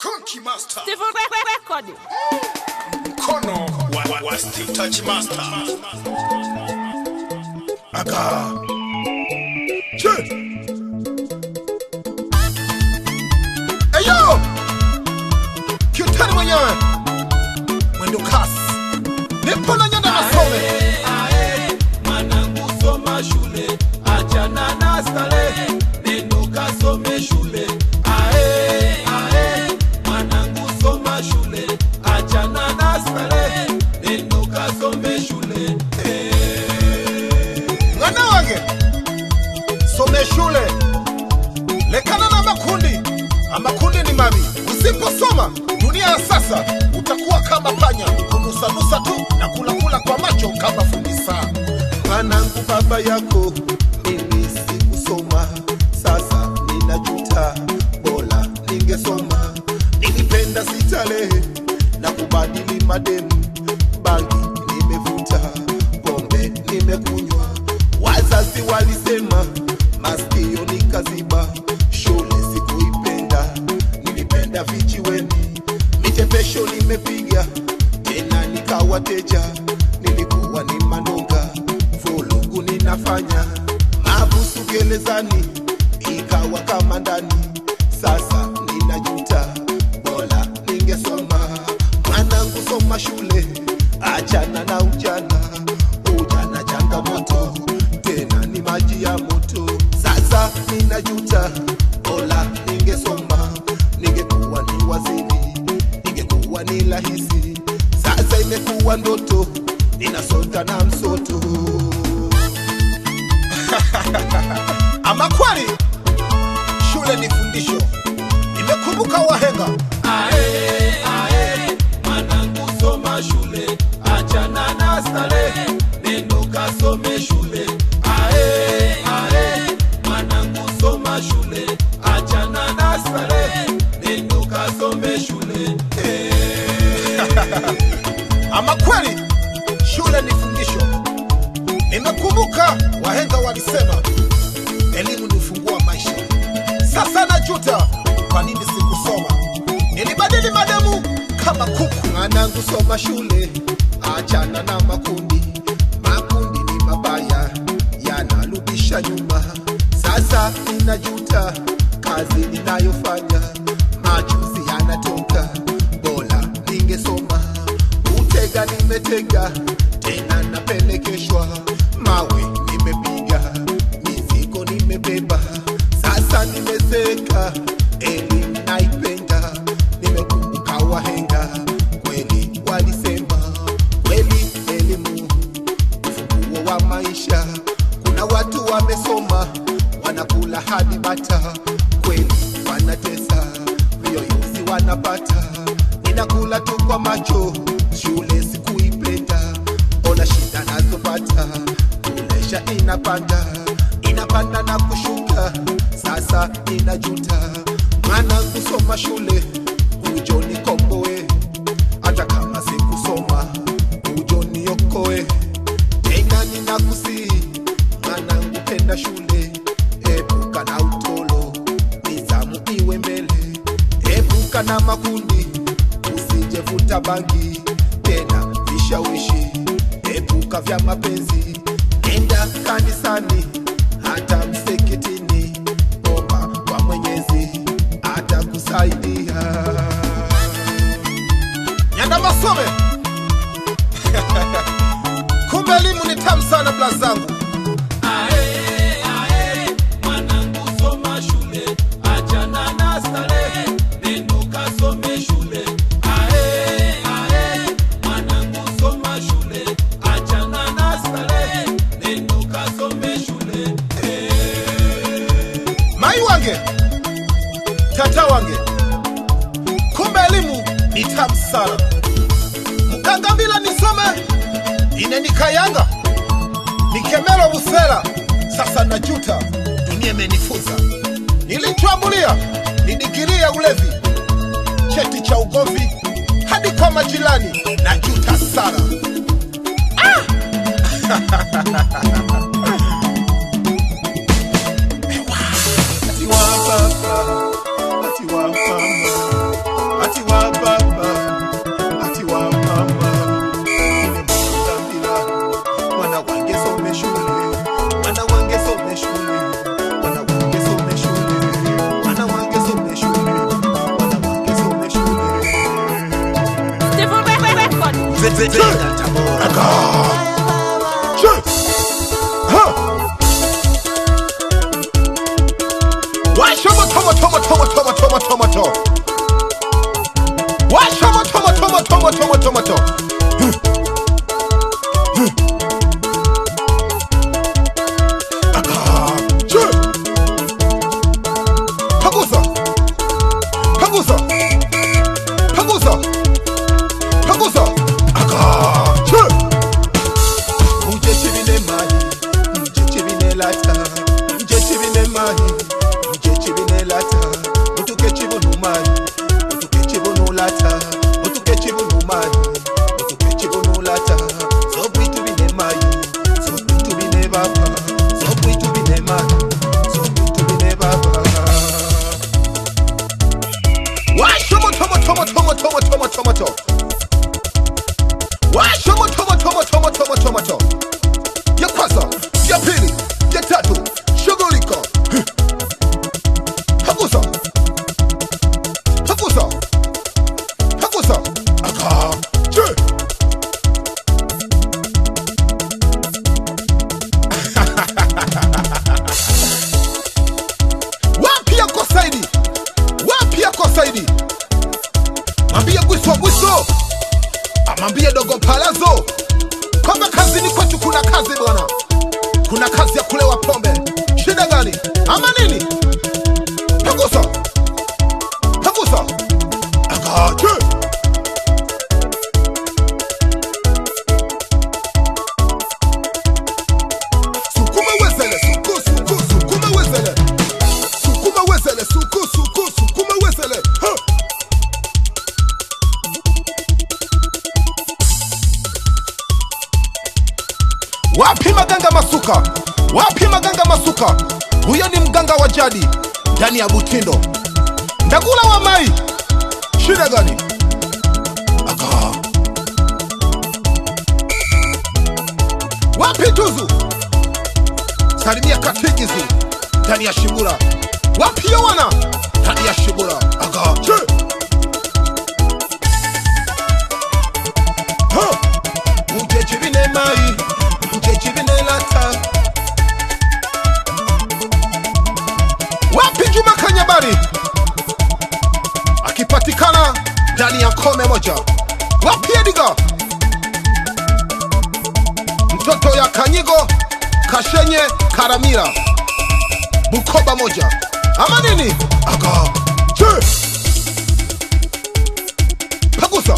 Conky Master Steve Record Mkono wa Steve Touch Master Aga Che Eyo Kiutani mwenyewe Mwendo kasi Nipo na nyanda nasome Manangu soma shule Achana na stale Nendo kasome shule Manangu soma shule Achana na stale Nendo kasome shule Mwana wange Some shule Lekana na makundi Amakundi ni mami Usiposoma dunia ya sasa Utakuwa kama panya Kunusa tu na kula kwa macho kama fundisa. Manangu baba yako mimi sikusoma. Sasa ninajuta bora ningesoma. Nilipenda sitalehe na kubadili mademu. Bangi nimevuta, pombe nimekunywa. Wazazi walisema masikio nikaziba. Shule sikuipenda, nilipenda vijiweni. Mitepesho nimepiga, tena nikawateja. Nilikuwa ni manonga, vulugu ninafanya. Mabusu gerezani, ikawa kama ndani. Sasa ninajuta, bora ningesoma. Mwanangu soma shule, achana na ujana. Ujana changamoto, tena ni maji ya moto. Sasa ninajuta, bora ningesoma. Ningekuwa ni waziri, ningekuwa ni rahisi. Sasa imekuwa ndoto, ninasota na msoto. Ama kweli shule ni fundisho. Nimekumbuka wahenga. Manangu soma shule, achana na stale, nendo kasome shule. Manangu soma shule, achana na stale, nendo kasome shule. Ama kweli shule ni fundisho. Nimekumbuka wahenga walisema elimu ni ufunguo wa maisha. Sasa najuta kwa nini sikusoma. Nilibadili mademu kama kuku. Mwanangu soma shule, achana na makundi. Makundi ni mabaya, yanarudisha nyuma. Sasa ninajuta kazi ninayofanya. Machozi yanatoka, bora ningesoma. Utega nimetega, tena napelekeshwa. Mawe nimepiga, mizigo nimebeba. Sasa nimezeka, elimu naipenda. Nimekumbuka wahenga, kweli walisema. Kweli elimu, ufunguo wa maisha. Kuna watu wamesoma, wanakula hadi bata. Kweli wanatesa, vyoyozi wanapata. Ninakula tu kwa macho, shule sikuipenda. Ona shida nazopata, kulesha inapanda na kushuka. Sasa ninajuta, mwanangu soma shule, ujo nikomboe. Hata kama sikusoma, ujo niokoe. Tena ninakusihi, mwanangu penda shule. Epuka na utolo, nizamu iwe mbele. Epuka na makundi, usijevuta bangi. Tena vishawishi, epuka vya mapenzi. Nenda kanisani, hata msikitini. Omba kwa Mwenyezi, atakusaidia. Nyanda masome. Kumbe elimu ni tamu sana bla zangu. Mwanangu soma shule, achana na stale, nendo kasome shule. Mwanangu soma shule, achana na stale, nendo kasome shule. Mai wange, tata wange. Kumbe elimu ni tamu sana. Mkanga bila nisome, inenikayanga. Nikemelo busela, sasa najuta, dunia imenifunza. Nilichoambulia, ni digrii ya ulevi. Cheti cha ugomvi, hadi kwa majirani, najuta sana. Ati wa papa, ati wa mama. Zenga Tabora. Washa tomato. Washa tomato. Tomato. Ya kwanza, ya pili, ya tatu, shughulika. Hakusa. Aka. Je. Wapi yako Saidi? Mwambie Gwiso. Amwambie Dogo Palazo. Kwamba kazini kwetu kuna kazi bwana. Kuna kazi ya kulewa pombe. Shida gani? Ama nini? Pagusa. Akaje. Sukuma wezele. Ha. Wapi Maganga Masuka? Huyo ni mganga wa jadi ndani ya Butindo. Ndagula wa Mai. Shida gani? Aka. Wapi Tuzu? Salimia Katigizu ndani ya Shibura. Wapi Yowana? Ndani ya Shibura. Aka. Je. Ha. Ujechibine Mai. Wapi Juma Kanyabari? Akipatikana ndani ya Kome moja. Wapi Ediga? Mtoto ya Kanyigo, Kashenye, Karamira, Bukoba moja. Ama nini? Aga. Je. Pagusa.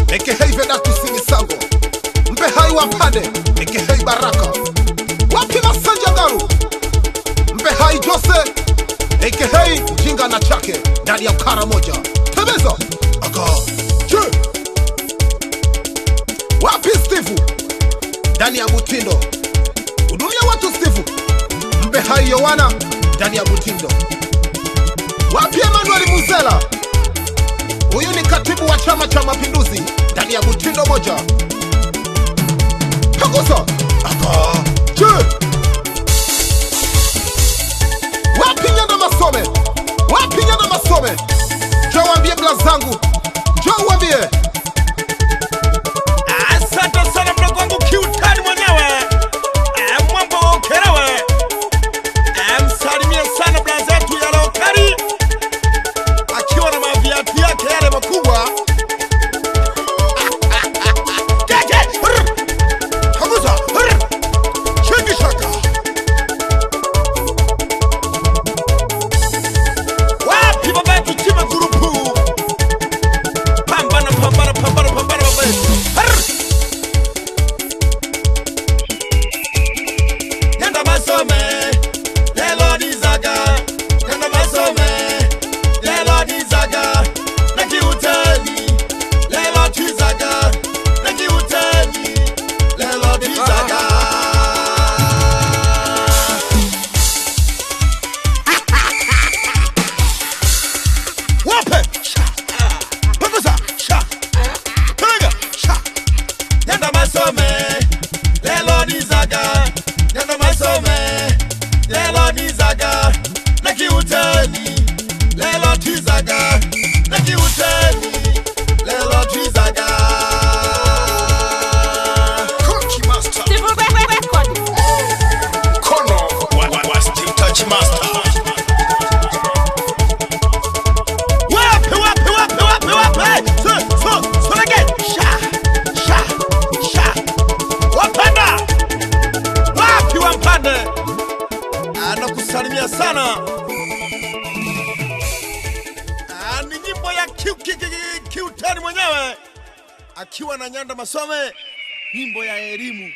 Ekehei Vedatu Simisango. Mpehai Wapande. Ekehei Baraka. Wapi Masanja Garu? Mpehai Jose. Ekehei Jinga na Chake. Ndani ya Ukara moja. Tebeza. Aga. Je. Wapi Steve? Ndani ya Butindo. Hudumia watu Steve. Mpehai Yowana. Ndani ya Butindo. Wapi Emmanuel Muzela? Huyu ni katibu wa Chama cha Mapinduzi ndani ya Butindo moja. Pagusa. Aka. Je. Wapi Nyanda Masome? Jo wambie blazangu. Jo wambie. Asante sana mdogo wangu kiutani mwenyewe. Mwambo ukelewe. Msalimie sana blazetu ya Lokari. Akiwa na maviatu yake yale makubwa. Pagusa. Chingi shaka. Wapi baba yetu Chima Gurupu? akiwa na Nyanda Masome, nyimbo ya elimu.